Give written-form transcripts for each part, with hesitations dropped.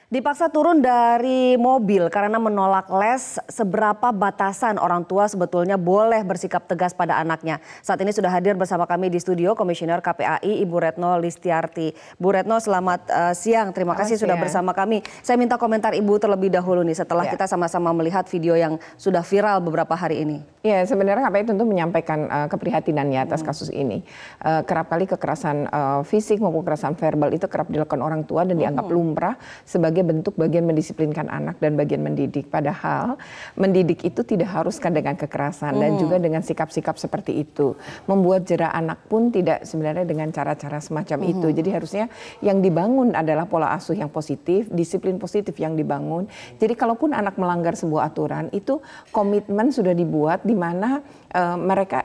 Dipaksa turun dari mobil karena menolak les, seberapa batasan orang tua sebetulnya boleh bersikap tegas pada anaknya. Saat ini sudah hadir bersama kami di studio Komisioner KPAI Ibu Retno Listiarti. Bu Retno, selamat siang, terima kasih sudah bersama kami. Saya minta komentar Ibu terlebih dahulu nih setelah kita sama-sama melihat video yang sudah viral beberapa hari ini. Ya, sebenarnya KPAI tentu menyampaikan keprihatinannya atas kasus ini. Kerap kali kekerasan fisik maupun kekerasan verbal itu kerap dilakukan orang tua dan dianggap lumrah sebagai bentuk bagian mendisiplinkan anak dan bagian mendidik. Padahal mendidik itu tidak haruskan dengan kekerasan dan juga dengan sikap-sikap seperti itu. Membuat jera anak pun tidak sebenarnya dengan cara-cara semacam itu. Jadi harusnya yang dibangun adalah pola asuh yang positif, disiplin positif yang dibangun. Jadi kalaupun anak melanggar sebuah aturan, itu komitmen sudah dibuat di mana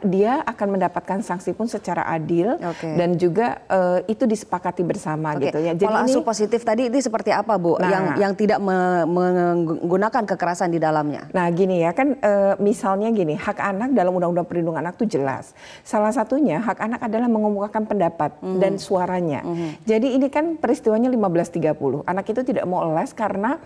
dia akan mendapatkan sanksi pun secara adil dan juga itu disepakati bersama gitu ya. Jadi pola asuh positif tadi itu seperti apa, Bu? Yang tidak menggunakan kekerasan di dalamnya. Nah, gini ya kan misalnya gini, hak anak dalam Undang-Undang Perlindungan Anak itu jelas. Salah satunya hak anak adalah mengemukakan pendapat dan suaranya. Jadi ini kan peristiwanya 15.30. Anak itu tidak mau les karena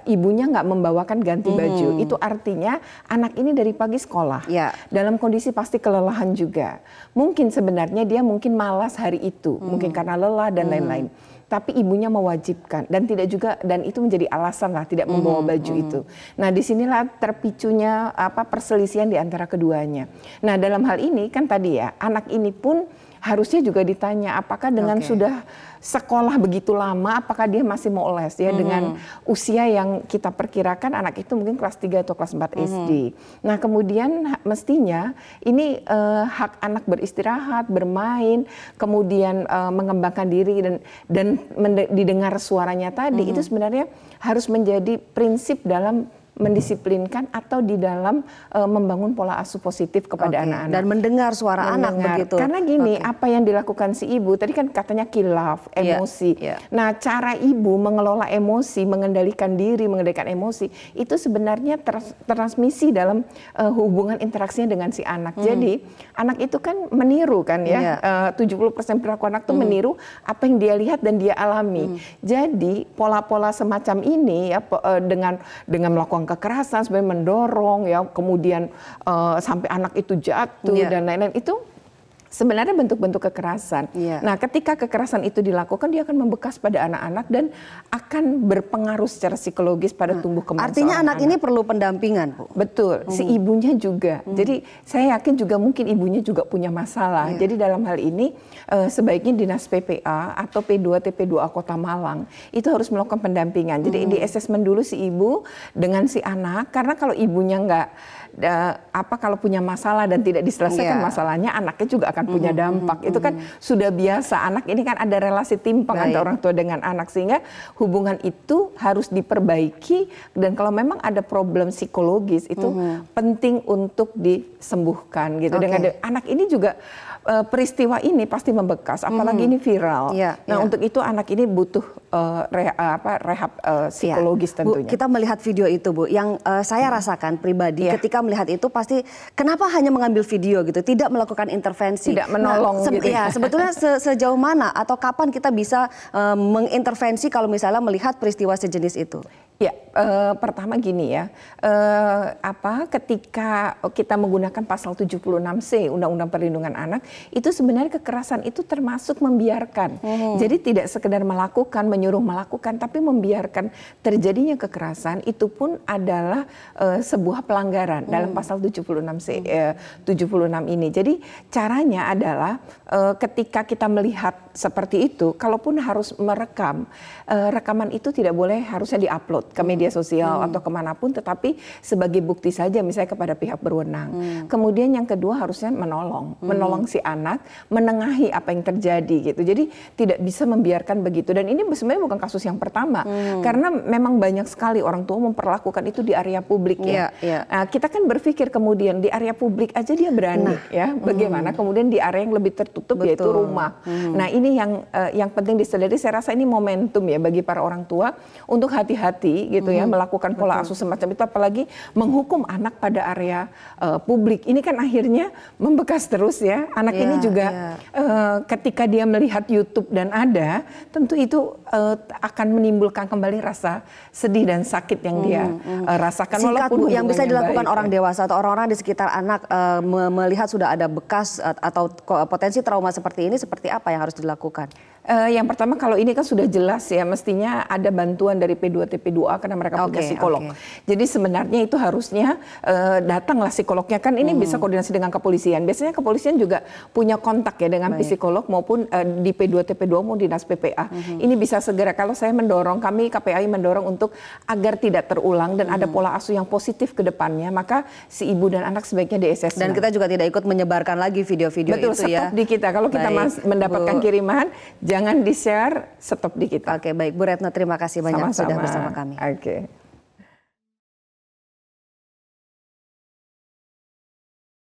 ibunya nggak membawakan ganti baju. Itu artinya anak ini dari pagi sekolah. Dalam kondisi pasti kelelahan juga. Mungkin sebenarnya dia mungkin malas hari itu, mungkin karena lelah dan lain-lain. Tapi ibunya mewajibkan dan itu menjadi alasan lah tidak membawa baju itu. Nah, disinilah terpicunya perselisihan di antara keduanya. Nah, dalam hal ini kan tadi ya, anak ini pun harusnya juga ditanya apakah dengan sudah sekolah begitu lama, apakah dia masih mau les ya dengan usia yang kita perkirakan anak itu mungkin kelas 3 atau kelas 4 SD. Nah, kemudian mestinya ini hak anak beristirahat, bermain, kemudian mengembangkan diri dan didengar suaranya tadi itu sebenarnya harus menjadi prinsip dalam mendisiplinkan atau di dalam membangun pola asuh positif kepada anak-anak. Dan mendengar suara anak begitu. Karena gini, apa yang dilakukan si ibu, tadi kan katanya khilaf, emosi. Nah, cara ibu mengelola emosi, mengendalikan diri, mengendalikan emosi, itu sebenarnya transmisi dalam hubungan interaksinya dengan si anak. Jadi, anak itu kan meniru kan ya, 70% perilaku anak itu meniru apa yang dia lihat dan dia alami. Jadi, pola-pola semacam ini ya dengan melakukan kekerasan sebenarnya mendorong ya kemudian sampai anak itu jatuh dan lain-lain itu sebenarnya bentuk-bentuk kekerasan. Nah, ketika kekerasan itu dilakukan dia akan membekas pada anak-anak dan akan berpengaruh secara psikologis pada tumbuh kembang. Artinya anak ini perlu pendampingan, Bu. Betul, si ibunya juga. Jadi saya yakin juga mungkin ibunya juga punya masalah. Jadi dalam hal ini sebaiknya Dinas PPA atau P2 TP2A Kota Malang itu harus melakukan pendampingan. Jadi di assessment dulu si ibu dengan si anak, karena kalau ibunya kalau punya masalah dan tidak diselesaikan masalahnya, anaknya juga akan punya dampak. Itu kan sudah biasa. Anak ini kan ada relasi timpang antara orang tua dengan anak, sehingga hubungan itu harus diperbaiki. Dan kalau memang ada problem psikologis itu penting untuk disembuhkan gitu. Dengan anak ini juga peristiwa ini pasti membekas, apalagi ini viral. Nah, untuk itu anak ini butuh rehab psikologis tentunya. Bu, kita melihat video itu, Bu, yang saya rasakan pribadi ketika melihat itu pasti kenapa hanya mengambil video gitu, tidak melakukan intervensi, tidak menolong gitu. Sebetulnya sejauh mana atau kapan kita bisa mengintervensi kalau misalnya melihat peristiwa sejenis itu? Ya, pertama gini ya, ketika kita menggunakan pasal 76C Undang-Undang Perlindungan Anak, itu sebenarnya kekerasan itu termasuk membiarkan. Jadi tidak sekedar melakukan, menyuruh melakukan, tapi membiarkan terjadinya kekerasan itu pun adalah sebuah pelanggaran dalam pasal 76C 76 ini. Jadi caranya adalah ketika kita melihat seperti itu, kalaupun harus merekam, rekaman itu tidak boleh harusnya diupload ke media sosial atau kemanapun, tetapi sebagai bukti saja misalnya kepada pihak berwenang. Kemudian yang kedua harusnya menolong si anak, menengahi apa yang terjadi gitu. Jadi tidak bisa membiarkan begitu. Dan ini sebenarnya bukan kasus yang pertama, karena memang banyak sekali orang tua memperlakukan itu di area publik ya. Nah, kita kan berpikir kemudian di area publik aja dia berani ya, bagaimana kemudian di area yang lebih tertutup yaitu rumah. Nah, ini yang penting disadari. Saya rasa ini momentum ya bagi para orang tua untuk hati-hati gitu ya melakukan pola asuh semacam itu, apalagi menghukum anak pada area publik. Ini kan akhirnya membekas terus ya. Anak ini juga ketika dia melihat YouTube dan tentu itu akan menimbulkan kembali rasa sedih dan sakit yang dia rasakan. Singkat Bu, yang bisa dilakukan orang ya. dewasa atau orang-orang di sekitar anak melihat sudah ada bekas atau potensi trauma seperti ini, seperti apa yang harus dilakukan? Yang pertama, kalau ini kan sudah jelas ya, mestinya ada bantuan dari P2TP2A karena mereka punya psikolog. Jadi sebenarnya itu harusnya datanglah psikolognya, kan ini bisa koordinasi dengan kepolisian. Biasanya kepolisian juga punya kontak ya dengan psikolog maupun di P2TP2 maupun dinas PPA. Ini bisa segera, kalau saya mendorong, kami KPAI mendorong untuk agar tidak terulang dan ada pola asuh yang positif ke depannya, maka si ibu dan anak sebaiknya di-assessment. Dan kita juga tidak ikut menyebarkan lagi video-video itu ya. Betul, stop di kita. Kalau kita mendapatkan kiriman, jangan di-share, stop di kita. Oke, baik Bu Retno, terima kasih banyak sudah bersama kami. Oke.